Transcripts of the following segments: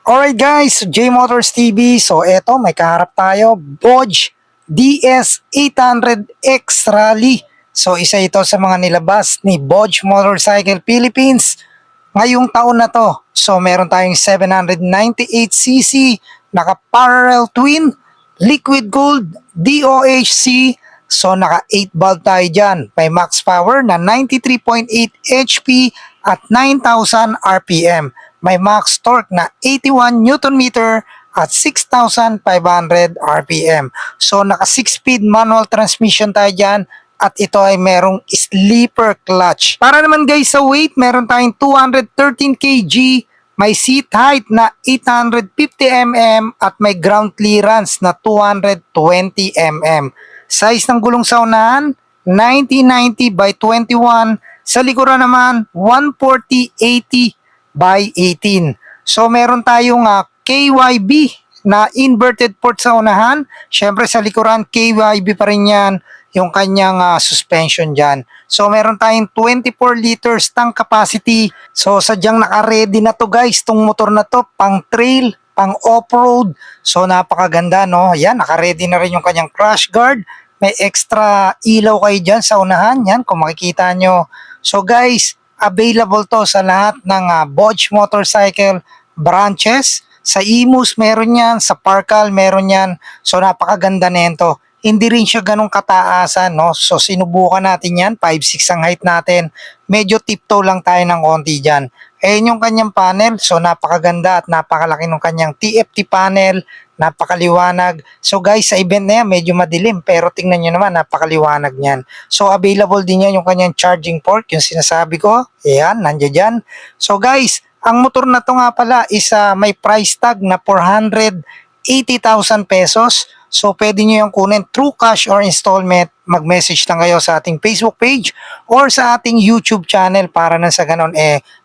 Alright guys, J Motors TV. So eto, may kaharap tayo, Dodge DS800X Rally. So isa ito sa mga nilabas ni Dodge Motorcycle Philippines ngayong taon na to. So meron tayong 798cc, naka-parallel twin, liquid gold, DOHC. So naka 8 valve tayo dyan. May max power na 93.8 HP at 9,000 RPM. May max torque na 81 Newton meter at 6,500 RPM. So naka 6-speed manual transmission tayo dyan at ito ay merong sleeper clutch. Para naman guys sa weight, meron tayong 213 kg, may seat height na 850 mm at may ground clearance na 220 mm. Size ng gulong sa unahan, 90-90 by 21. Sa likuran naman, 140-80 by 18. So meron tayong KYB na inverted port sa unahan. Syempre sa likuran, KYB pa rin yan yung kanyang suspension dyan. So meron tayong 24 liters tank capacity. So sadyang naka-ready na to guys, tong motor na to, pang trail, pang off-road. So napakaganda no. Yan, naka-ready na rin yung kanyang crash guard. May extra ilaw kayo dyan sa unahan. Yan, kung makikita nyo. So guys, available to sa lahat ng Dodge Motorcycle branches. Sa Imus meron yan, sa Parkal meron yan. So napakaganda nito. Hindi rin siya ganun kataasan, no? So sinubukan natin yan, 5'6 ang height natin. Medyo tiptoe lang tayo ng konti dyan. Ayan yung kanyang panel. So napakaganda at napakalaki ng kanyang TFT panel. Napakaliwanag. So guys, sa event na yan, medyo madilim. Pero tingnan nyo naman, napakaliwanag niyan. So available din yan yung kanyang charging port. Yung sinasabi ko, ayan, nandiyan dyan. So guys, ang motor na to nga pala is may price tag na 480,000 pesos. So pwede nyo yung kunin through cash or installment. Mag-message lang kayo sa ating Facebook page or sa ating YouTube channel para na sa ganon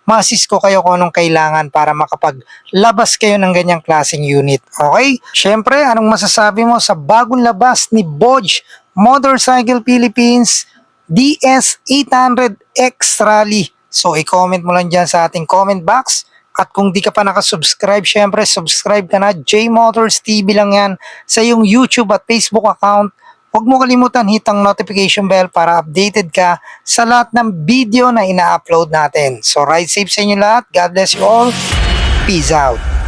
ma-assist ko kayo kung anong kailangan para makapaglabas kayo ng ganyang klaseng unit. Okay? Syempre, anong masasabi mo sa bagong labas ni Dodge Motorcycle Philippines DS800X Rally? So i-comment mo lang dyan sa ating comment box. At kung di ka pa nakasubscribe, syempre subscribe ka na. J Motors TV lang yan sa iyong YouTube at Facebook account. Huwag mo kalimutan hit ang notification bell para updated ka sa lahat ng video na ina-upload natin. So ride safe sa inyo lahat. God bless you all. Peace out.